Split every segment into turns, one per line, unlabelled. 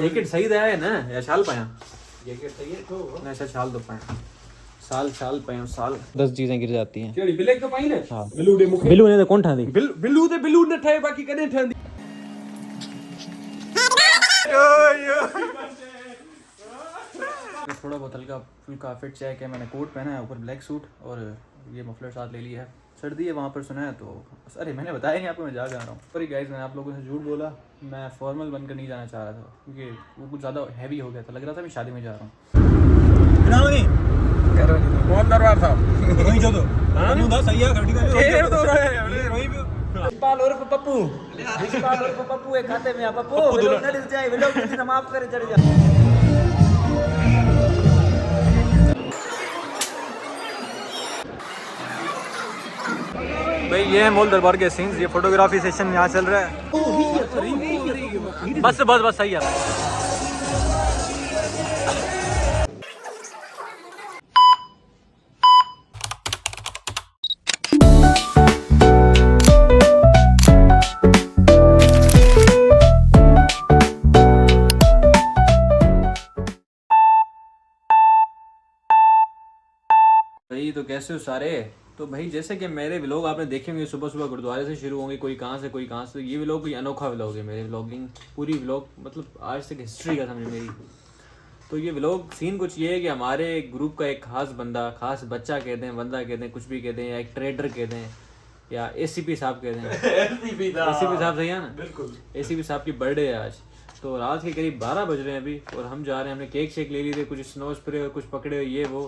Jacket सही दया है ना या शाल पाया
जैकेट सही है तो
ना शाल तो पाया साल पाया साल 10 चीजें गिर जाती हैं
केड़ी ब्लैक तो पाई ने
हां
बिलू दे मुखे
बिलू ने तो कौन ठांदी
बिलू ने ठाए बाकी कने ठांदी
थोड़ा बहुत हल्का फुल्का फिट चेक है मैंने कोट पहना है ऊपर ब्लैक सूट और ये मफलर साथ ले लिया है सर्दी है वहाँ पर सुना है तो अरे मैंने बताया नहीं आपको मैं जा रहा हूँ सॉरी गाइस मैंने आप लोगों से झूठ बोला मैं फॉर्मल बनकर नहीं जाना चाह रहा था क्योंकि वो कुछ ज़्यादा हैवी हो गया था लग रहा था मैं शादी में जा रहा हूँ
कौन दरबार साहब
वही जो तो
हां
सही है घटी
ये तो रहे
इकबाल उर्फ पप्पू इकबाल उर्फ पप्पू एक खाते में पप्पू व्लॉग न डिस जाए व्लॉग किसी ने माफ करे चढ़ जा भाई ये है मॉल दरबार के सीन्स ये फोटोग्राफी सेशन यहाँ चल रहा है बस बस बस सही है भाई तो कैसे हो सारे तो भाई जैसे कि मेरे व्लॉग आपने देखे होंगे सुबह सुबह गुरुद्वारे से शुरू होंगे कोई कहाँ से कोई कहाँ से ये व्लॉग कोई अनोखा व्लॉग है मेरे व्लॉगिंग पूरी व्लॉग मतलब आज तक हिस्ट्री का समझ मेरी तो ये व्लॉग सीन कुछ ये है कि हमारे ग्रुप का एक खास बंदा खास बच्चा कहते हैं बंदा कहते हैं कुछ भी कहते हैं या एक ट्रेडर कहते हैं या ACP साहब कहते हैं ACP साहब सही है ना बिल्कुल ACP साहब की बर्थडे है आज तो रात के करीब 12 बज रहे हैं अभी और हम जा रहे हैं हमने केक शेक ले लिए थे कुछ स्नो स्प्रे कुछ पकड़े ये वो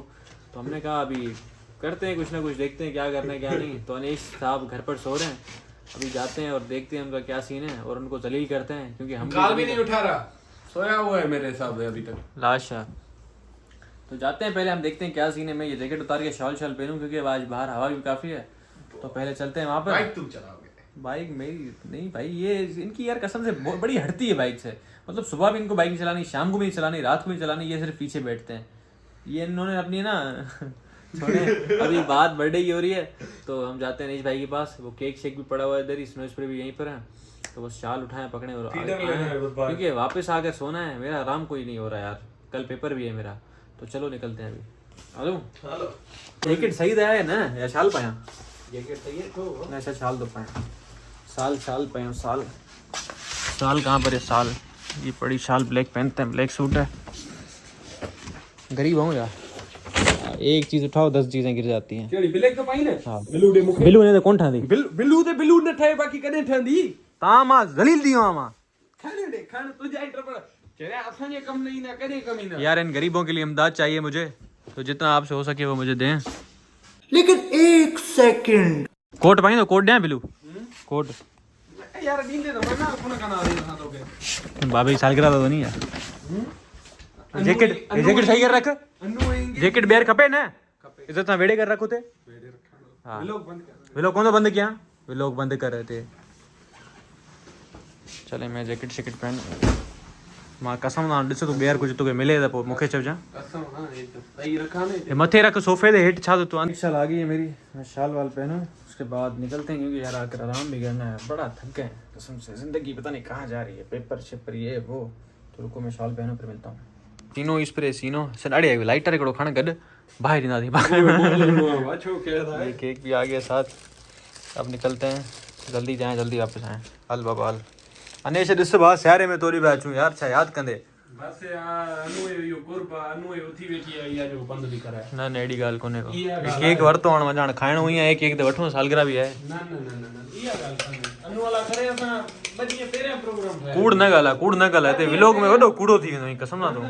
तो हमने कहा अभी करते हैं कुछ ना कुछ देखते हैं क्या करना है क्या नहीं तो अनीश साहब घर पर सो रहे हैं अभी जाते हैं और देखते हैं उनका क्या सीन है और उनको जलील करते हैं क्योंकि हम
काल भी नहीं उठा रहा सोया हुआ है मेरे हिसाब से अभी तक
लाश है तो जाते हैं पहले हम देखते हैं क्या सीन है मैं ये जैकेट उतार के शॉल पहनूं क्योंकि आज बाहर हवा भी काफी है तो पहले चलते हैं वहाँ पर
बाइक तुम चलाओगे
बाइक मेरी नहीं भाई ये इनकी यार कसम से बड़ी हटती है बाइक से मतलब सुबह भी इनको बाइक नहीं चलानी शाम को भी नहीं चलानी रात को भी चलानी ये सिर्फ पीछे बैठते हैं ये इन्होंने अपनी ना अभी बात बर्थडे की हो रही है तो हम जाते हैं अनीश भाई के पास वो केक शेक भी पड़ा हुआ है इधर ही स्नो स्प्रे भी यहीं पर है तो बस शाल उठाए पकड़े और क्योंकि वापस आकर सोना है मेरा आराम कोई नहीं हो रहा यार कल पेपर भी है मेरा तो चलो निकलते हैं अभी हेलो जैकेट सही दया है ना या शाल पाया
जैकेट सही है तो
ना ऐसा शाल तो पाया साल पाया साल कहाँ पर है साल ये बड़ी शाल ब्लैक पहनते हैं ब्लैक सूट है गरीब हूँ यार एक चीज उठाओ 10 चीजें गिर जाती हैं
केड़ी ब्लैक तो पाई ने
हां
बिलू दे मुखे
बिलू ने तो कौन ठांदी
बिलू ने ठाए बाकी कने ठांदी
तामा जलील दियो आमा
खाने दे खाने तुझे आइटर पड़ा चले असांजे कम नहीं ना करे कमी ना
यार इन गरीबों के लिए इमदाद चाहिए मुझे तो जितना आपसे हो सके वो मुझे दें
लेकिन 1 सेकंड
कोट पाई तो कोट दे बिलू कोट
यार दींदे तो मना कोना कना दे ना तो
बाबा की सालगिरह तो नहीं यार जैकेट सही कर रख
अन्नू आएंगे
जैकेट बेर खपे ना इज्जत ना वेड़े कर रखो थे हां
व्लॉग बंद कर
व्लॉग कौन तो बंद किया व्लॉग बंद कर रहे थे चले मैं जैकेट शैकेट पहन मां कसम ना ॾिसो तू ॿेर कुछ तोखे मिले त पोइ मूंखे चइजां
कसम हां एकदम सही रखा ने
ये मथे रख सोफे दे हेठ छा तो तू शाल आ गई है मेरी मैं शाल वाल पहनूं उसके बाद निकलते हैं क्योंकि यार आकर आराम भी करना है बड़ा थक गए कसम से जिंदगी पता नहीं कहाँ जा रही है पेपर शेपर ये वो तो रुको मैं शाल पहनूं फिर मिलता हूँ तीनों स्प्रे सीनो सॾाड़ी आई लाइटर हिकिड़ो खण गॾु बाहिर ईंदा थी केक भी आ गया साथ अब निकलते हैं जल्दी जाएं जल्दी वापस आएं हल बाबा हल अनेश ॾिस भाउ सियारे में तोरी पिया अचूं यार छा यादि कंदे
बस यार अनु यो कुर्बा अनु उथी वेठी है या जो बंद भी कराए
न न अहिड़ी ॻाल्हि कोन्हे को केक वरितो हाणे वञा खाइणो ई आहे केक त वठूं सालगिरह बि आहे
ना इहा ॻाल्हि कान्हे अनु वाला करे असां बॾीअ पहिरियां प्रोग्राम ठाहियो
कूड़ न ॻाल्हाए हिते व्लॉग में वॾो कूड़ो थी वेंदो कसम ना तो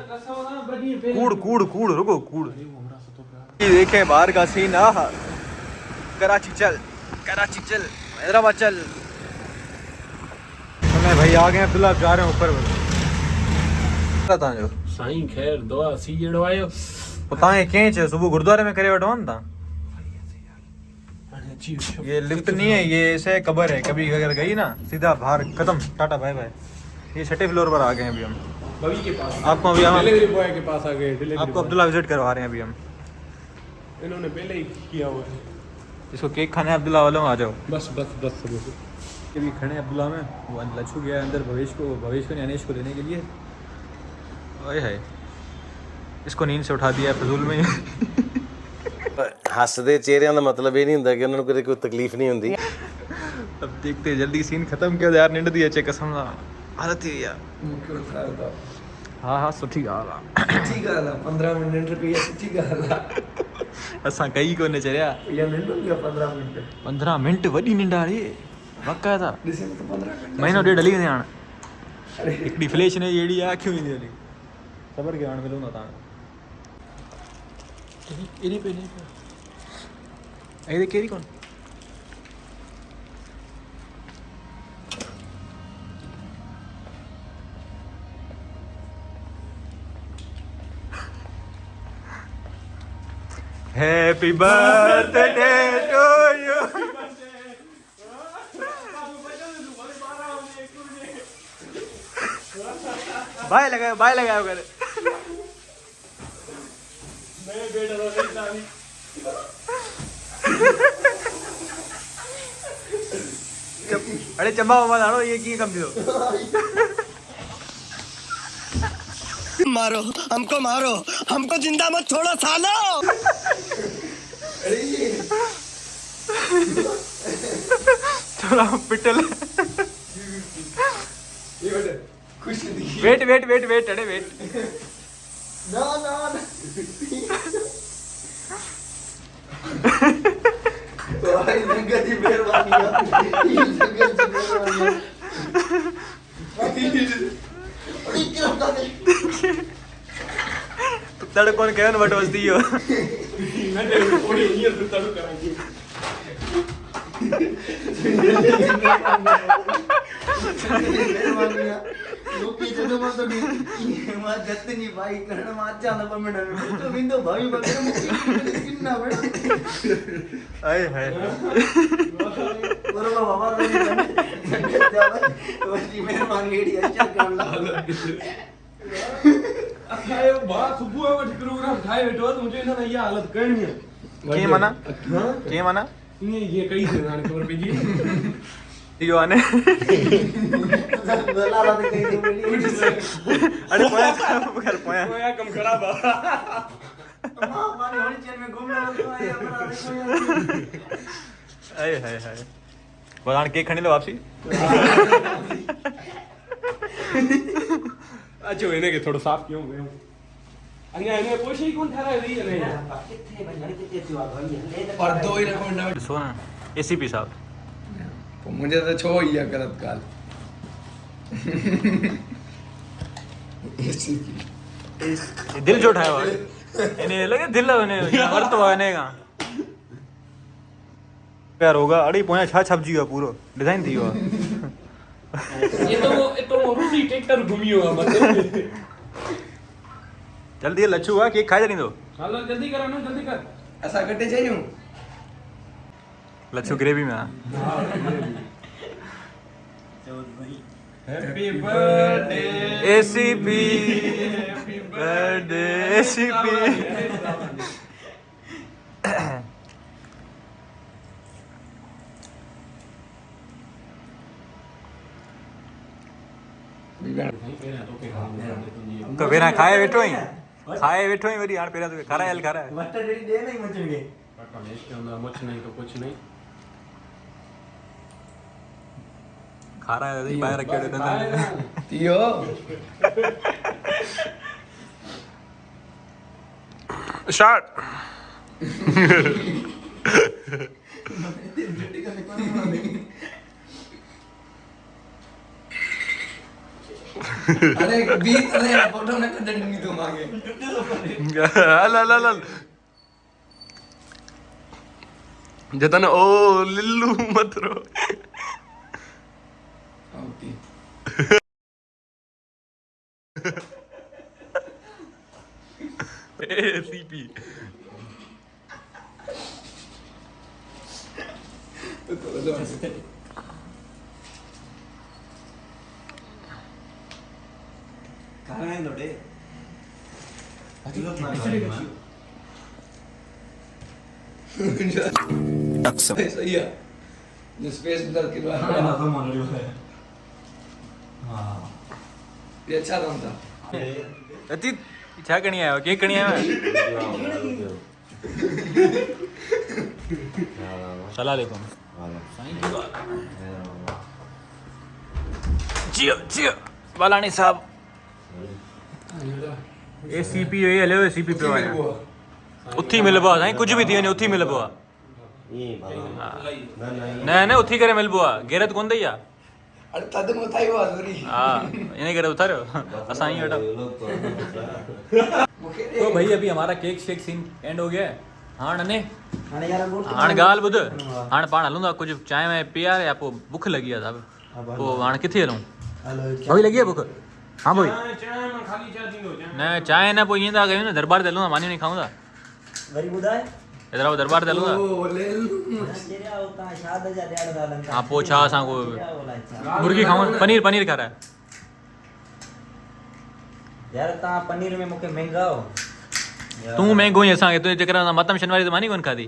कूड़ रुको कूड़ देखे बाहर का सीन आहा कराची चल हैदराबाद चल मैं भाई आ गए अब्दुल्ला जा रहे हैं ऊपर था जो
साईं खैर दुआ सी जड़ो आयो
पता है कें च सुबह गुरुद्वारे में करे वठो न ता ये लिफ्ट नहीं है ये ऐसे कब्र है कभी अगर गई ना सीधा बाहर खत्म टाटा बाय बाय ये 6ठे फ्लोर पर आ गए हैं अभी हम
बवी के पास
आपको अभी हम
डिलीवरी बॉय के पास आ गए डिलीवरी
आपको अब्दुल्ला विजिट करवा रहे हैं अभी हम
इन्होंने पहले ही किया हुआ है
इसको केक खाने अब्दुल्ला वालों आ जाओ
बस
ये भी खड़े अब्दुल्ला में वो लच्छू गया अंदर भवेश को नहीं अनेश को लेने के लिए ओए है, इसको नींद से उठा दिया फजूल में।
ਹੱਸਦੇ ਚਿਹਰਿਆਂ ਦਾ ਮਤਲਬ ਇਹ ਨਹੀਂ ਹੁੰਦਾ ਕਿ ਉਹਨਾਂ ਨੂੰ ਕਦੇ ਕੋਈ ਤਕਲੀਫ ਨਹੀਂ ਹੁੰਦੀ।
अब देखते जल्दी सीन खत्म किया यार, निंड दी अचे कसम सा हालत थी यार। हाँ हाँ सुठी गाल आ,
सच्ची गाल आ, 15 मिनट रुपया सच्ची गाल आ।
असां कई कोने चरिया।
या निंड हो गया 15 मिनट।
15 मिनट वॾी निंड आ रही बाक़ायदा।
ॾिसे तो 15 मिनट
महीनो ॾेढ हली वञे हाणे। हिकिड़ी फ्लैश ने जहिड़ी आहे अखियूं ईंदियूं हली। ख़बर कयो हाणे मिलूं था तव्हां। एॾी पे ऐं कहिड़ी कोन Happy birthday to you. बाय लगाओ कर। अरे चंबा वंबा दाड़ो ये की कम दियो।
मारो हमको जिंदा मत छोड़ो सालो।
थोड़ा पिटल। वेट अरे वेट।
ना भाई जगत जी मेहरबानी ये जगत जी मेहरबानी।
तड़ कौन कहन वट वसदी हो।
मैं थोड़ी ये तड़ करांगी। लोकी जदों मां तो मां जतनी भाई करण मां अचा न पर मैं तो विंदो भाई बगैर मुके किन्ना बड़ा
आए हाय
बरोबर बाबा जगत जावे वही मेहरबानी एडी अच्छा कर ला। असायो बा सुबह वठ प्रोग्राम ठाए वेठो तो मुझे इना ये हालत करनी है।
के माना
ये कई से जाने खबर पेजी
यो आने।
गला बात कही दे बोली।
अरे पोया कम खराब आ।
मां माने होली चैन में घूमना तो आया बना देखो यार।
आए हाय बदान केक खणी लो वापसी।
अच्छा इने के थोड़ा साफ क्यों गयो अन्या कोई ही कौन ठहरा रही है नहीं किथे भाई किथे जुआ भाई पर दो ही रकम
सोना एसीपी साहब
मुझे तो छो ही गलत काल
दिल जो ठायो है इने लगे दिल ने वर्त वाने का प्यार होगा। अड़ी पोया छा छप जीवा पूरो डिजाइन थी हुआ।
ये तो रूसी ट्रैक्टर घूमियो मतलब
जल्दी लच्छू हुआ केक खाए नहीं दो।
चलो जल्दी करो ना जल्दी कर ऐसा कटे चाहिए
लच्छू ग्रेवी में।
Happy birthday
ACP happy birthday ACP. तो फिर खाए वेठो ही वरी हां पेरा तो खारा है
मटर डेडी दे नहीं मचन गए पक्का नहीं इसके अंदर मच नहीं तो कुछ नहीं
खारा है बाहर रखे देते हैं
तियो
स्टार्ट।
अरे बीच अरे फोटो में कंटेंट नहीं तो मांगे
अल जतन ओ लिल्लू मत रो। एसीपी
खाना सही है जो स्पेस बदल के बाद ये अच्छा था
अति छा करणी आयो केक करणी आयो सलाम अलैकुम जियो जियो बालानी साहब ए सीपी ये हले सीपी पे आया उठी मिलबो साईं कुछ भी थी ने उठी मिलबो न न उठी करे मिलबो गैरत कोन दई
अरे तद में थाई हुआ सॉरी
हां इने करे उतारो असा ही हटो तो भाई अभी हमारा केक शेक सीन एंड हो गया है हां ने हां गाल बुध हां पाण हलूंगा कुछ चाय में पिया या पो भूख लगी है साहब तो हां किथे हलूं भाई लगी है भूख हां भाई
चाय में खाली चाय दींदो
न चाय न पो इंदा गयो न दरबार दे लूंगा मानी नहीं खाऊंगा
वरी बुधाए
इधर आओ दरबार दे लूंगा
ओ ले
तेरा होता शाद जा डेढ़ दालन
हां पो छा असा को मुर्गी खाऊं पनीर पनीर खा रहा है
यार ता पनीर में मुके महंगा हो
तू महंगो ही असा के तू चक्कर मतम शनिवारी तो मानी कोन खादी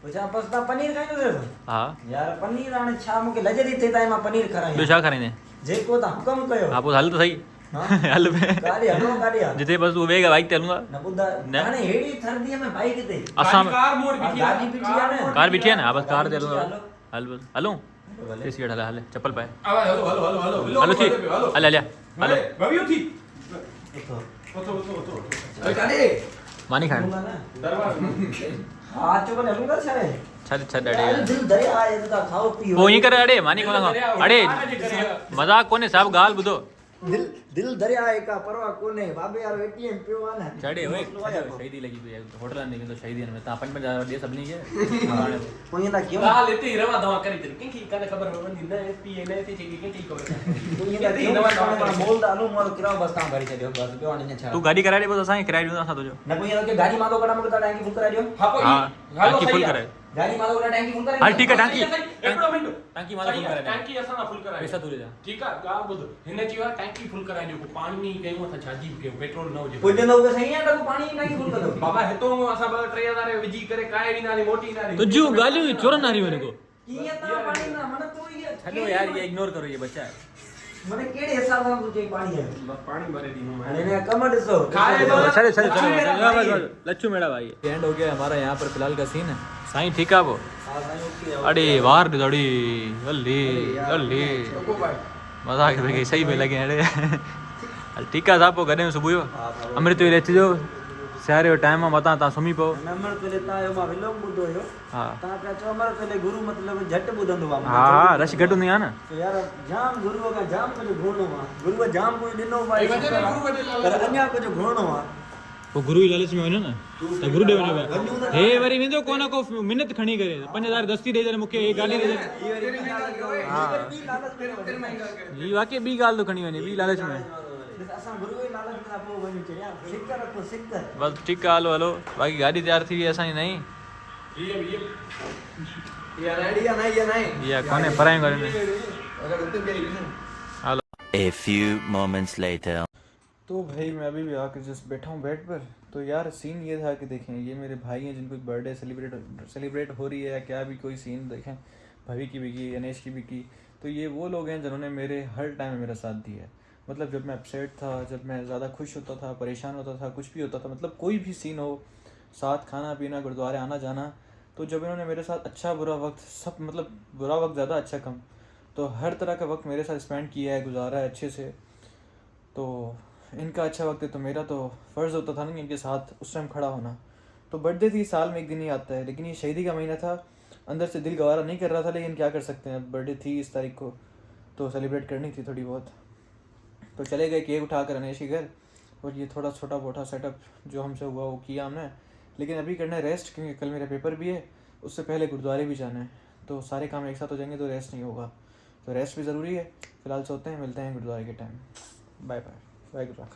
पुछा बस ता पनीर खाई दे
हां
यार पनीर आने छा मुके लजरी थे ता मा पनीर खराई
बे छा खाने
जे को ता हुकम कयो
आप हल तो सही हल पे
गाड़ी हलो गाड़ी
जिते बस तू वेगा बाइक ते लूंगा
न बुधा हाने हेड़ी थरदी में बाइक ते
असा
कार मोड़ बिठी
गाड़ी पिटी है
कार बिठी है ना बस कार दे लूंगा हल बस हलूं ए सीट हल हल चप्पल पाए हलो ठीक हल हल हलो
भाभी उठी
अरे
मानी खान
आज चो लूंगा छे
छद छद अड़े
दिल दरिया आए ता खाओ पियो
वो ही करे अड़े मानी कोना अड़े मजाक कोने साहब गाल बुधो
दिल दरिया आए का परवा कोने बाबे यार एटीएम पियो आना
चढ़े ओए शहीदी लगी तो होटल नहीं तो शहीदी में ता 50 दे सब नहीं है
कोई ना क्यों
ला लेते ही रवा दवा करी तेरी किंकी का खबर हो बंदी ना एसपी ने थी किंकी खबर
कोई ना क्यों बोल डालू मोर किराओ बस ता गाड़ी चलियो बस पियो आने छा
तू गाड़ी करा दे बस असा किराया दूंगा सा तुझो
न कोई के गाड़ी मातो कड़ा मुके टैंकी फुल करा दियो
हां टांकी फुल करे
गाड़ी मातो कड़ा टैंकी फुल करा
हां ठीक है टांकी
एकड़ो मिनट
टांकी मातो फुल करे
टैंकी असा ना फुल करा
पैसा तू ले जा
ठीक है गा बुध हिने जीवा टैंकी फुल करा दियो पानी नहीं कयो था छाजी के पेट्रोल न हो जे
कोई न होगे सही है तो पानी टैंकी फुल कर दो
बाबा हेतो असा 2-3000 विजी करे काय भी नाली मोटी नाली
तो जो गाली चोरन आ रही मेरे को
किया ता पानी ना मन तो ये
हेलो यार ये इग्नोर करो ये बच्चा है
मने केड़े हिसाब से तुझे पानी है
पानी भरे दी मैं
अरे ने कमट सो
खाए तो
चले चले चले लच्छू मेरा भाई एंड हो गया हमारा यहाँ पर फिलहाल का सीन है साईं ठीक है वो अरे वार दौड़ी अल्ली अल्ली मजाक में सही में लगे अरे ठीक है साहब वो घरे में सुबह अमृत वे रहते जो सारे टाइम में बता ता सुमी पो
नंबर पहले ता यो मा विलोम बुदो यो
हां
ता का चो अमर पहले गुरु मतलब झट बुदंदो वा
हां रश घटो नहीं है ना
तो यार जाम गुरु का जाम को जो घोणो वा गुरु जाम को दिनो भाई पर अन्या को जो घोणो वा
वो गुरु ही लालच में वञो न त गुरु ॾे वञो हे वरी वेंदो कोन को मिनत खणी करे 5000 दस्ती ॾे जने मूंखे एक गाॾी ॾे ही वाकई ॿी ॻाल्हि तो खणी वञे ॿी लालच में
असा गुरु के लालच में आपो वनी चढ़िया सिक्कर तो सिक्कर
बस ठीक है हलो हलो बाकी गाड़ी तैयार थी असां जी नहीं
ये रेडी या नहीं
या कोने पराई करे hello
A few moments later.
तो भाई मैं अभी भी आकर जस्ट बैठा हूँ बेड पर तो यार सीन ये था कि देखें ये मेरे भाई हैं जिनको बर्थडे सेलिब्रेट हो रही है या क्या भी कोई सीन देखें भवी की भी की अनेश की भी की तो ये वो लोग हैं जिन्होंने मेरे हर टाइम में मेरा साथ दिया है मतलब जब मैं अपसेट था जब मैं ज़्यादा खुश होता था परेशान होता था कुछ भी होता था मतलब कोई भी सीन हो साथ खाना पीना गुरुद्वारे आना जाना तो जब इन्होंने मेरे साथ अच्छा बुरा वक्त सब मतलब बुरा वक्त ज़्यादा अच्छा कम तो हर तरह का वक्त मेरे साथ स्पेंड किया है गुजारा है अच्छे से तो इनका अच्छा वक्त है तो मेरा तो फ़र्ज़ होता था ना कि इनके साथ उस टाइम खड़ा होना तो बर्थडे थी साल में एक दिन ही आता है लेकिन ये शहीदी का महीना था अंदर से दिल गवारा नहीं कर रहा था लेकिन क्या कर सकते हैं बर्थडे थी इस तारीख को तो सेलिब्रेट करनी थी थोड़ी बहुत तो चले गए केक उठा कर अनेश के घर और ये थोड़ा छोटा मोटा सेटअप जो हमसे हुआ वो किया हमने लेकिन अभी करना है रेस्ट क्योंकि कल मेरा पेपर भी है उससे पहले गुरुद्वारे भी जाना है तो सारे काम एक साथ हो जाएंगे तो रेस्ट नहीं होगा तो रेस्ट भी ज़रूरी है फिलहाल सोते हैं मिलते हैं गुरुद्वारे के time bye bye bye gurdwara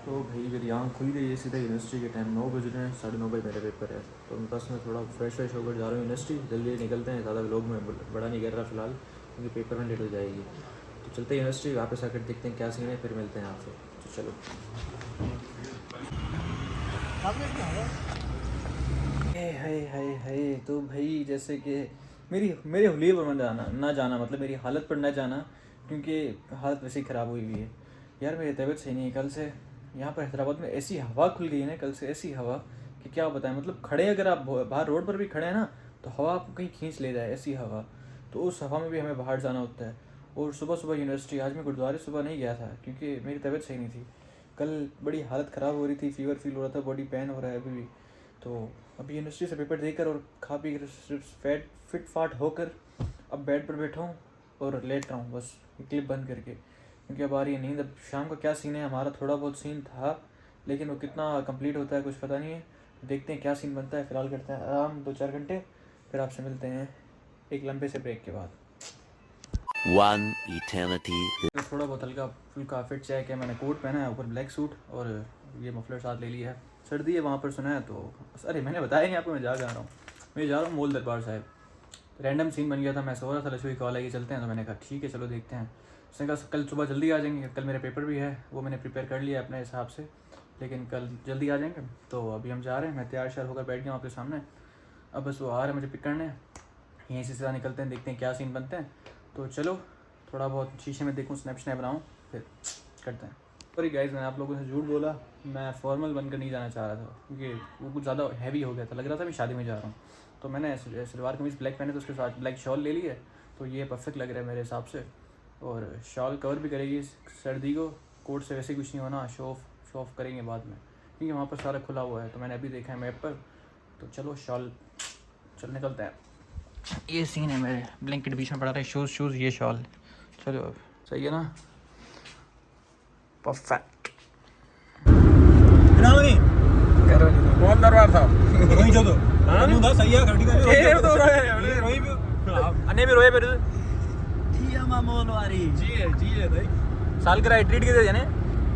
तो भाई मेरी आँख खुल गई है सीधा यूनिवर्सिटी के टाइम 9 बज रहे हैं 9:30 बजे मेरा पेपर है तो बस मैं थोड़ा फ्रेश होकर जा रहा हूँ यूनिवर्सिटी जल्दी निकलते हैं ज़्यादा लोग में बड़ा नहीं कर रहा फिलहाल क्योंकि पेपर में लेट हो जाएगी तो चलते हैं यूनिवर्सिटी वापस आकर देखते हैं क्या सीन है फिर मिलते हैं आपसे तो चलो हाय तो भाई जैसे कि मेरे हुलिये पर ना जाना मतलब मेरी हालत पर ना जाना क्योंकि हालत वैसे ही ख़राब हुई हुई है यार मेरी तबीयत सही नहीं है कल से यहाँ पर हैदराबाद में ऐसी हवा खुल गई है ना कल से, ऐसी हवा कि क्या बताएं। मतलब खड़े अगर आप बाहर रोड पर भी खड़े हैं ना तो हवा आपको कहीं खींच ले जाए, ऐसी हवा। तो उस हवा में भी हमें बाहर जाना होता है। और सुबह सुबह यूनिवर्सिटी, आज मैं गुरुद्वारे सुबह नहीं गया था क्योंकि मेरी तबीयत सही नहीं थी। कल बड़ी हालत ख़राब हो रही थी, फीवर फील हो रहा था, बॉडी पेन हो रहा है अभी भी। तो अभी यूनिवर्सिटी से पेपर देकर और खा पी कर सिर्फ फिट फाट होकर अब बेड पर बैठा हूँ और लेट रहा हूँ बस क्लिप बंद करके, क्योंकि अब आ रही है नींद। अब शाम का क्या सीन है, हमारा थोड़ा बहुत सीन था लेकिन वो कितना कंप्लीट होता है कुछ पता नहीं है। देखते हैं क्या सीन बनता है। फ़िलहाल करते हैं आराम 2-4 घंटे, फिर आपसे मिलते हैं एक लंबे से ब्रेक के बाद।
One eternity.
थोड़ा बहुत हल्का फुल्का फिट चेक है, मैंने कोट पहना है, ऊपर ब्लैक सूट और ये मफलर साथ ले लिया है। सर्दी है वहाँ पर सुना है तो अरे मैंने बताया नहीं आपको मैं जा रहा हूँ। मैं जा रहा हूँ मोल दरबार साहिब। रैंडम सीन बन गया था, मैं सो रहा था, लक्ष्मी कॉल आई चलते हैं, तो मैंने कहा ठीक है चलो देखते हैं। उसने कहा कल सुबह जल्दी आ जाएंगे, कल मेरा पेपर भी है, वो मैंने प्रिपेयर कर लिया अपने हिसाब से, लेकिन कल जल्दी आ जाएंगे। तो अभी हम जा रहे हैं, मैं तैयार श्यार होकर बैठ गया आपके सामने। अब बस वो आ रहे हैं मुझे पिक करने, यहीं से सीधा निकलते हैं, देखते हैं क्या सीन बनते हैं। तो चलो थोड़ा बहुत शीशे में देखूँ, स्नैप बनाऊँ, फिर करते हैं। सॉरी गाइस, मैंने आप लोगों से झूठ बोला, मैं फॉर्मल बनकर नहीं जाना चाह रहा था क्योंकि वो कुछ ज़्यादा हैवी हो गया था, लग रहा था मैं शादी में जा रहा हूँ। तो मैंने सलवार कमीज़ ब्लैक पहने तो उसके साथ ब्लैक शॉल ले ली है, तो ये परफेक्ट लग रहा है मेरे हिसाब से। और शॉल कवर भी करेगी सर्दी को, कोट से वैसे कुछ नहीं होना, शो ऑफ करेंगे बाद में क्योंकि वहाँ पर सारा खुला हुआ है। तो मैंने अभी देखा है मैप पर, तो चलो चल निकलते हैं। ये सीन है मेरे, ब्लैंकेट बीच में पड़ा रहा है, शूज़ ये शॉल। चलो सही है ना, परफेक्ट।
कौन दरबार था वही जो तो हां सही है घंटी का ये तो वही भी
अने भी रोए फिर
जी अमा मोल वारी
जी है भाई
साल करा ट्रीट के दे जाने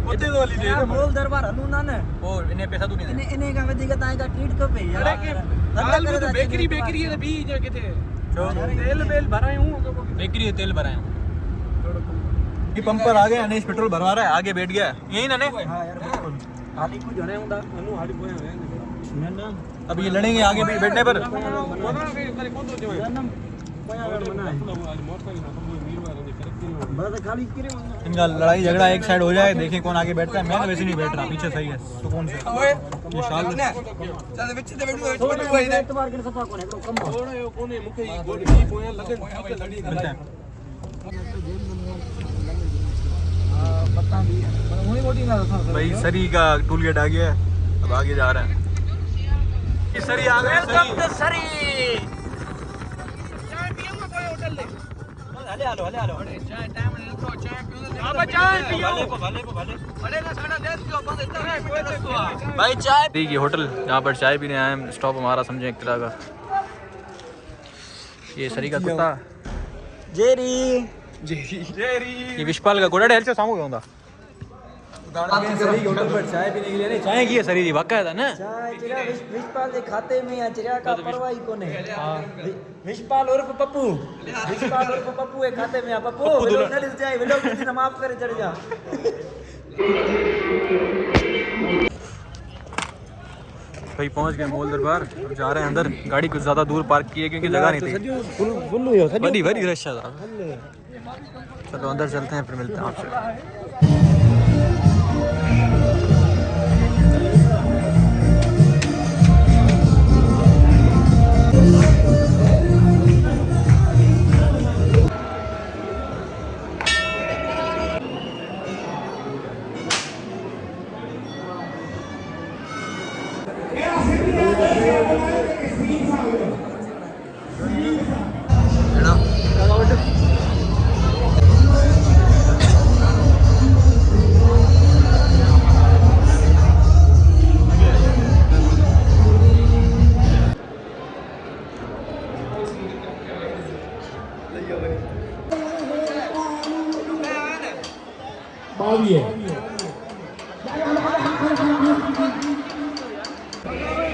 ओते तो वाली
यार मोल दरबार हनु ना ने
ओ इन्हें पैसा तू नहीं
इने इने का वधिक ताई का ट्रीट कपे यार
हाल तो बेकरी है बी जो किथे तेल भराए हूं
बेकरी तेल भराए हूं। ये पंप पर आ गए, अनेश पेट्रोल भरवा रहा है, आगे बैठ गया यही ना ने।
हां यार बिल्कुल हाली कुछ होने हुंदा
अनु हाली कोया है
ना
अब ये लड़ेंगे आगे बैठने पर।
जन्म बड़ा खाली करे
इनका लड़ाई झगड़ा एक साइड हो जाए, देखें कौन आगे बैठता है। मैं तो वैसे नहीं बैठ रहा, पीछे सही है सुकून से। ये शाल
चल विच ते बैठो छोटू भाई दे
तुम्हारे के सफा कोने को कम
थोड़ा कोने मुखे गोली पोया लगन लड़ी
मिलते हैं।
पता भी वही मोटी ना
भाई सरी का टूल गेट आ गया है, अब आगे जा रहे हैं। ये सरी आ गए,
वेलकम टू सरी।
चाय पियूंगा कोई होटल ले
हेलो
चाय टाइम ले तो चाय पियो अब चाय पियो भले का साड़ा देश क्यों बंद इतना है कोई तो
भाई चाय दी ये होटल जहाँ पर चाय पीने आए हैं, स्टॉप हमारा समझे एक तरह का। ये सरी का कुत्ता
जेरी
ये विशपाल का घोड़ा ढेल से सामू होगा
सरी होटल पर चाय पीने के लिए नहीं
चाय की है सरी जी वाका है ना।
चाय चिरा विशपाल के खाते में या चिरा का परवाही कोने विशपाल उर्फ पप्पू के खाते में पप्पू वेलो नडी जाए वेलो किसी माफ करे चढ़ जा।
भाई पहुंच गए मोल दरबार, अब जा रहे हैं अंदर। गाड़ी कुछ ज़्यादा दूर पार्क की है क्योंकि जगह नहीं थी,
फुल हुई हो
बड़ी रश है। चलो अंदर चलते हैं, फिर मिलते हैं आपसे।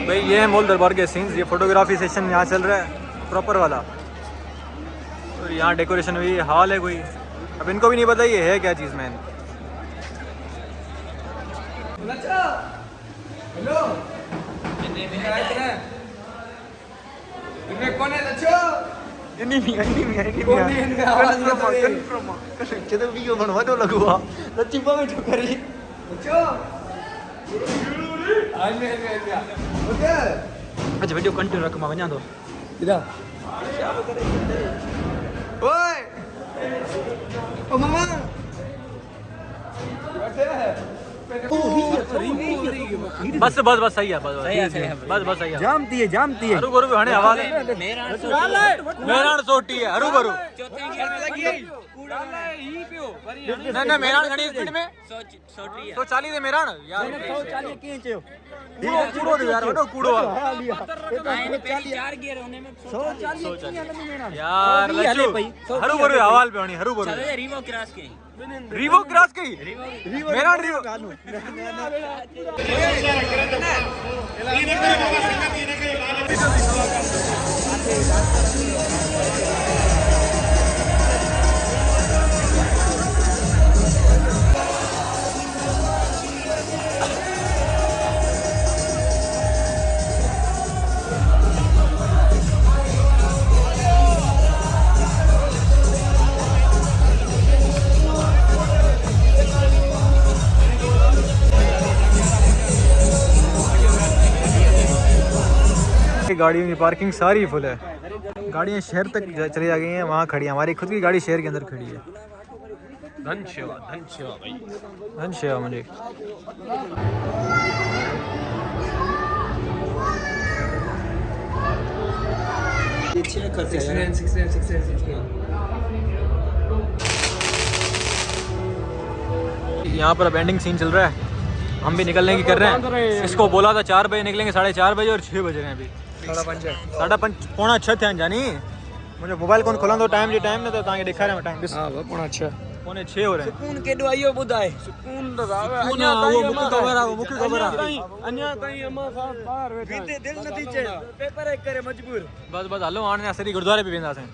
भाई ये है मोल दरबार के सीन्स। ये फोटोग्राफी सेशन यहाँ चल रहा है प्रॉपर वाला, और यहाँ डेकोरेशन हुई, हॉल है कोई, अब इनको भी नहीं पता ये है क्या चीज़। मैन
हेलो इनमें कौन है लच्छो कौन है इनका आवाज
चलो वीडियो बनवा दो लगवा लच्ची पे बैठो करी
लच्छो
अच्छा वीडियो कंटिन्यू रख, मैं वञा थो।
ओए ओ मामा
बस बस बस सही है, बस बस बस सही है।
जामती है
हरू गुरु भी हणे हवाले मेरान सोटी है हरू गुरु ना ना मेरान घणी स्पीड में 140 दे मेरान यार
140 कीअं चयो?
कूड़ो दे यार वडो कूड़ो आहे
140 कीअं हलंदी मेरा?
यार लचू हरू गुरु हवाल पे हणी हरू गुरु रीवो क्रॉस कई मेरान रीवो गाड़ियों की पार्किंग सारी फुल है। गाड़ियाँ शहर तक चली जा गई हैं, वहाँ खड़ी हैं। हमारी खुद की गाड़ी शहर के अंदर खड़ी है। धन सेवा भाई, धन सेवा मुझे। यहाँ पर अब एंडिंग सीन चल रहा है, हम भी निकलने की कर रहे हैं। इसको बोला था 4 बजे निकलेंगे, 4:30 बजे और 6 बज रहे हैं अभी। 5:30 पौना 6 थे जानी। मुझे मोबाइल कौन खोला तो टाइम जी टाइम ने तो ताके दिखा रहे हैं टाइम बस। हां पौना 6 हो रहे हैं।
सुकून केडो आयो बुधाए
सुकून तो आवे
अन्या वो मुख खबर आ
अन्या ताई अम्मा साहब बाहर बैठा
विदे दिल नथी चे पेपर एक करे मजबूर।
बस बस हलो हाणे असरी गुरुद्वारे पे वेंदासीं।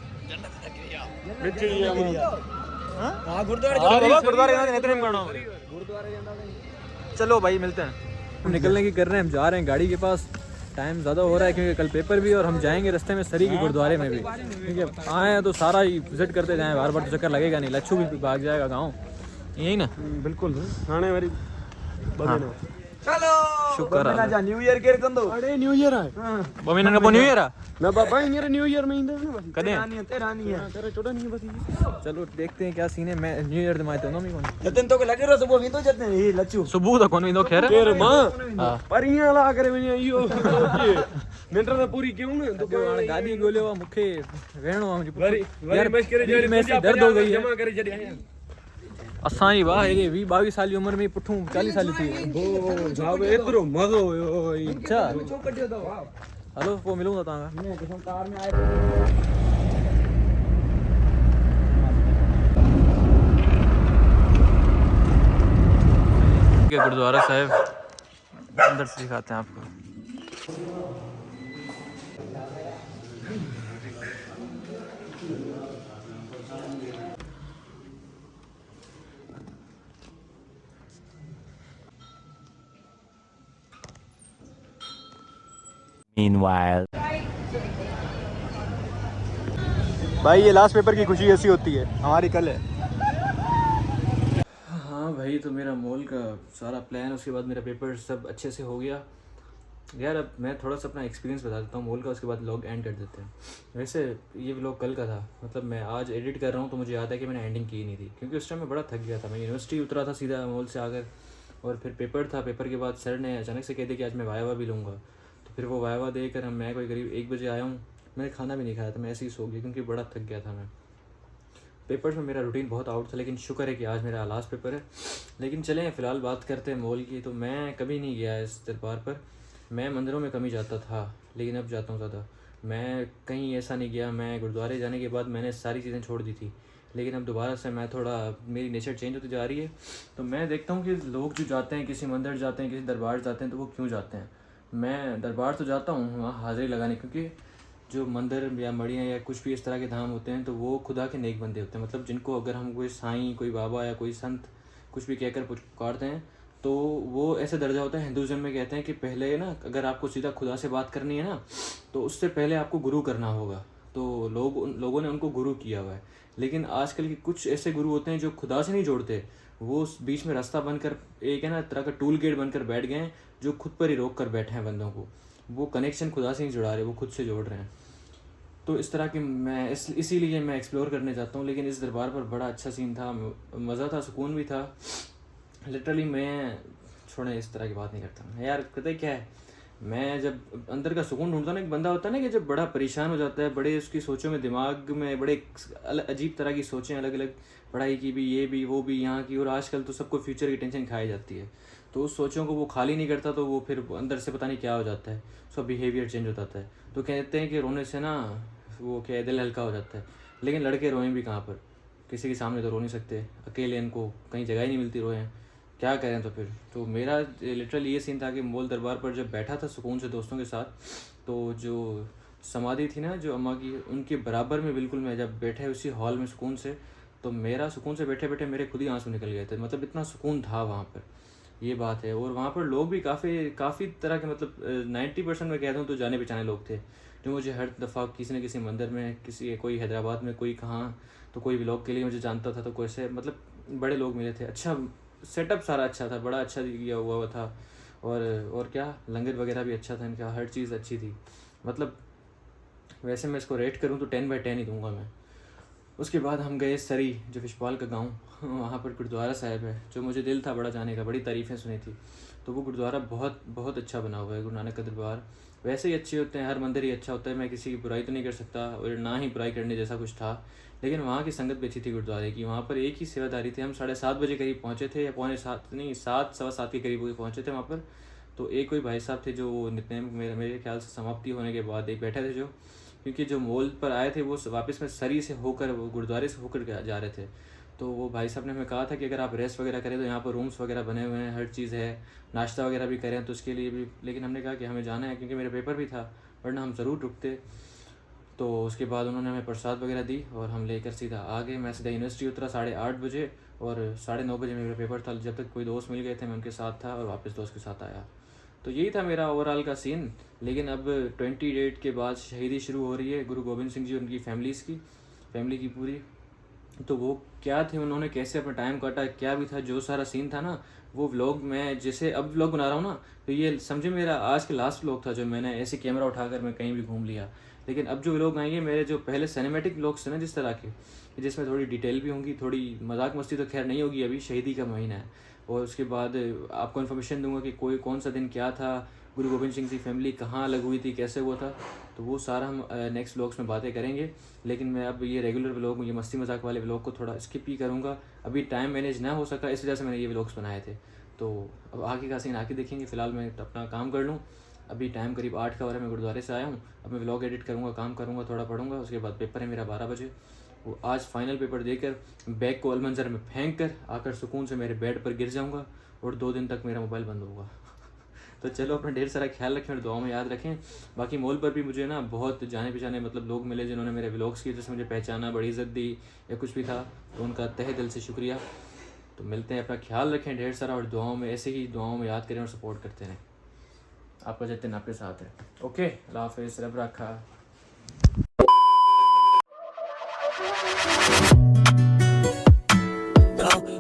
हां गुरुद्वारे
गुरुद्वारे इतने में करना चलो भाई मिलते हैं। हम निकलने की कर रहे हैं, हम जा रहे हैं गाड़ी के पास। टाइम ज़्यादा हो रहा है क्योंकि कल पेपर भी और हम जाएंगे रास्ते में सरी के गुरुद्वारे में भी। ठीक है, आए हैं तो सारा ही विजिट करते जाएं, बार बार तो चक्कर लगेगा नहीं। लच्छू भी भाग जाएगा गाँव, यही ना।
बिल्कुल हाणे वरी बदनो
चलो
शुक्र
ना
आहे
जा न्यू ईयर केर कंदो?
अरे न्यू ईयर है
मम्मी ने न्यू ईयर आ
ना बाबा ईयर न्यू ईयर में इंदे
कदे
तेरा नहीं है
तेरे छोटा नहीं बस
चलो देखते हैं क्या सीन है। मैं न्यू ईयर दिमाग तो मी कोन
जतन तो के लगे रो सुबह विंदो जतन ये लच्चू
सुबह तो कोन विंदो खैर
तेरे मां
हां
पर इया ला करे वने इयो मिनट तो पूरी क्यों ने तो
गाड़ी गोलियो मुखे वेणो मुझे
वरी वरी मश करे जड़ी
में से दर्द हो गई है।
जमा करे जड़ी आया
असां ही वाह ये 20-22 साल की उम्र में पुठू 40 साल थी।
ओ जाव एतरो मजो होयो
अच्छा
चो कटियो दो
हेलो वो मिलूंगा तांगा
मैं किसम कार में आए
के गुरुद्वारा साहब अंदर से दिखाते हैं आपको।
Meanwhile.
भाई ये लास्ट पेपर की खुशी ऐसी होती है, हमारी कल है। हाँ भाई तो मेरा मॉल का सारा प्लान, उसके बाद मेरा पेपर सब अच्छे से हो गया यार। अब मैं थोड़ा सा अपना एक्सपीरियंस बता देता हूँ मॉल का, उसके बाद व्लॉग एंड कर देते हैं। वैसे ये व्लॉग कल का था, मतलब मैं आज एडिट कर रहा हूँ तो मुझे याद है कि मैंने एंडिंग की नहीं थी क्योंकि उस टाइम मैं बड़ा थक गया था। मैं यूनिवर्सिटी उतरा था सीधा मॉल से आकर, और फिर पेपर था। पेपर के बाद सर ने अचानक से कह दिया कि आज मैं वाइवा भी लूँगा, तो फिर वो वाइवा देकर मैं कोई करीब 1 बजे आया हूँ। मैंने खाना भी नहीं खाया था, मैं ऐसे ही सो गया क्योंकि बड़ा थक गया था मैं। पेपर्स में मेरा रूटीन बहुत आउट था, लेकिन शुक्र है कि आज मेरा लास्ट पेपर है। लेकिन चलें फ़िलहाल बात करते हैं मॉल की। तो मैं कभी नहीं गया इस दरबार पर, मैं मंदिरों में कम ही जाता था लेकिन अब जाता हूँ ज़्यादा। मैं कहीं ऐसा नहीं गया, मैं गुरुद्वारे जाने के बाद मैंने सारी चीज़ें छोड़ दी थी, लेकिन अब दोबारा से मैं थोड़ा, मेरी नेचर चेंज होती जा रही है। तो मैं देखता हूँ कि लोग जो जाते हैं, किसी मंदिर जाते हैं, किसी दरबार जाते हैं, तो वो क्यों जाते हैं। मैं दरबार तो जाता हूँ वहाँ हाज़िरी लगाने, क्योंकि जो मंदिर या मड़ियाँ या कुछ भी इस तरह के धाम होते हैं तो वो खुदा के नेक बंदे होते हैं। मतलब जिनको अगर हम कोई साईं, कोई बाबा या कोई संत कुछ भी कहकर पुकारते हैं तो वो ऐसे दर्जा होता है। हिंदुज़म में कहते हैं कि पहले ना, अगर आपको सीधा खुदा से बात करनी है ना, तो उससे पहले आपको गुरु करना होगा। तो तो लोगों ने उनको गुरु किया हुआ है। लेकिन आजकल के कुछ ऐसे गुरु होते हैं जो खुदा से नहीं जोड़ते, वो बीच में रास्ता बनकर एक है ना तरह का टूल गेट बनकर बैठ गए हैं, जो खुद पर ही रोक कर बैठे हैं बंदों को। वो कनेक्शन खुदा से नहीं जुड़ा रहे, वो खुद से जोड़ रहे हैं। तो इस तरह की मैं इसीलिए मैं एक्सप्लोर करने चाहता हूँ। लेकिन इस दरबार पर बड़ा अच्छा सीन था, मज़ा था, सुकून भी था। लिटरली मैं छोड़े इस तरह की बात नहीं करता यार। पता है क्या है, मैं जब अंदर का सुकून ढूंढता हूँ ना, एक बंदा होता है ना कि जब बड़ा परेशान हो जाता है, बड़े उसकी सोचों में, दिमाग में बड़े अजीब तरह की सोचें, अलग अलग, पढ़ाई की भी, ये भी, वो भी, यहाँ की, और आजकल तो सबको फ्यूचर की टेंशन खाई जाती है। तो उस सोचों को वो खाली नहीं करता, तो वो फिर अंदर से पता नहीं क्या हो जाता है, उसका बिहेवियर चेंज हो जाता है। तो कहते हैं कि रोने से ना वो क्या दिल हल्का हो जाता है। लेकिन लड़के रोएं भी कहाँ पर, किसी के सामने तो रो नहीं सकते, अकेले इनको कहीं जगह ही नहीं मिलती रोएं, क्या करें। तो फिर तो मेरा लिटरली ये सीन था कि मोल दरबार पर जब बैठा था सुकून से दोस्तों के साथ, तो जो समाधि थी ना जो अम्मा की, उनके बराबर में बिल्कुल मैं जब बैठे उसी हॉल में सुकून से, तो मेरा सुकून से बैठे बैठे मेरे खुद ही आंसू निकल गए थे। मतलब इतना सुकून था वहाँ पर, ये बात है। और वहाँ पर लोग भी काफ़ी तरह के, मतलब 90% मैं कहता हूँ तो जाने पहचाने लोग थे, जो मुझे हर दफ़ा किसी न किसी मंदिर में, कोई हैदराबाद में, कोई कहाँ, तो कोई व्लॉग के लिए मुझे जानता था, तो कोई से मतलब बड़े लोग मिले थे। अच्छा सेटअप सारा अच्छा था, बड़ा अच्छा किया हुआ था। और क्या, लंगर वगैरह भी अच्छा था इनका, हर चीज़ अच्छी थी। मतलब वैसे मैं इसको रेट करूँ तो 10/10 ही दूंगा मैं। उसके बाद हम गए सरी, जो फिशपाल का गांव, वहाँ पर गुरुद्वारा साहिब है, जो मुझे दिल था बड़ा जाने का, बड़ी तारीफ़ें सुनी थी। तो वो गुरुद्वारा बहुत बहुत अच्छा बना हुआ है। गुरु नानक का दरबार वैसे ही अच्छे होते हैं, हर मंदिर ही अच्छा होता है। मैं किसी की बुराई तो नहीं कर सकता, और ना ही बुराई करने जैसा कुछ था। लेकिन वहाँ की संगत भी अच्छी थी गुरुद्वारे की। वहाँ पर एक ही सेवादारी थे। हम 7:30 बजे करीब पहुँचे थे, या पौने 7 नहीं, 7 सवा 7 के करीब पहुँचे थे वहाँ पर। तो एक कोई भाई साहब थे जो नित्य मेरे ख्याल से समाप्ति होने के बाद एक बैठे थे, जो क्योंकि जो मोल पर आए थे वो वापस में सरी से होकर, वो गुरुद्वारे से होकर जा रहे थे। तो वो भाई साहब ने हमें कहा था कि अगर आप रेस्ट वगैरह करें तो यहाँ पर रूम्स वगैरह बने हुए हैं, हर चीज़ है, नाश्ता वगैरह भी करें तो उसके लिए भी। लेकिन हमने कहा कि हमें जाना है, क्योंकि मेरा पेपर भी था, वरना हम ज़रूर रुकते। तो उसके बाद उन्होंने हमें प्रसाद वगैरह दी और हम लेकर सीधा आ गए। मैं सीधा यूनिवर्सिटी उतरा 8:30 बजे, और 9:30 बजे मेरा पेपर था। जब तक कोई दोस्त मिल गए थे मैं उनके साथ था, और वापस दोस्त के साथ आया। तो यही था मेरा ओवरऑल का सीन। लेकिन अब 20 डेट के बाद शहीदी शुरू हो रही है गुरु गोबिंद सिंह जी, उनकी फैमिली की पूरी। तो वो क्या थे, उन्होंने कैसे अपना टाइम काटा, क्या भी था, जो सारा सीन था ना, वो व्लॉग मैं जैसे अब व्लॉग बना रहा हूँ ना, तो ये समझे मेरा आज के लास्ट व्लॉग था, जो मैंने ऐसे कैमरा उठाकर मैं कहीं भी घूम लिया। लेकिन अब जो व्लॉग आएंगे मेरे, जो पहले सिनेमैटिक व्लॉग्स थे ना जिस तरह के, जिसमें थोड़ी डिटेल भी होंगी, थोड़ी मजाक मस्ती तो खैर नहीं होगी, अभी शहीदी का महीना है। और उसके बाद आपको इन्फॉर्मेशन दूंगा कि कौन सा दिन क्या था, गुरु गोबिंद सिंह जी फैमिली कहाँ अलग हुई थी, कैसे हुआ था। तो वो सारा हम नेक्स्ट व्लॉग्स में बातें करेंगे। लेकिन मैं अब ये रेगुलर व्लॉग, ये मस्ती मजाक वाले व्लॉग को थोड़ा स्किप ही करूँगा। अभी टाइम मैनेज ना हो सका, इस वजह से मैंने ये व्लॉग्स बनाए थे। तो अब आगे का सीन आके देखेंगे। फ़िलहाल मैं अपना काम कर लूँ। अभी टाइम करीब 8 का हो रहा है, मैं गुरुद्वारे से आया हूँ। अब मैं व्लॉग एडिट करूँगा, काम करूँगा, थोड़ा पढ़ूँगा। उसके बाद पेपर है मेरा 12 बजे। वो आज फाइनल पेपर देकर बैग को अलमंजर में फेंक कर आकर सुकून से मेरे बेड पर गिर जाऊँगा, और 2 दिन तक मेरा मोबाइल बंद होगा। तो चलो अपना ढेर सारा ख्याल रखें और दुआओं में याद रखें। बाकी मॉल पर भी मुझे ना बहुत जाने पहचाने मतलब लोग मिले, जिन्होंने मेरे व्लॉग्स की वजह से मुझे पहचाना, बड़ी इज़्ज़त दी या कुछ भी था, तो उनका तहे दिल से शुक्रिया। तो मिलते हैं, अपना ख्याल रखें ढेर सारा, और दुआओं में ऐसे ही दुआओं में याद करें और सपोर्ट करते रहें। आपका जतिन आपके साथ है। ओके, अल्लाह हाफ़िज़, रब रखा।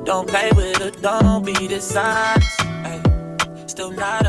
Don't play with it, don't be dishonest. Ay, still not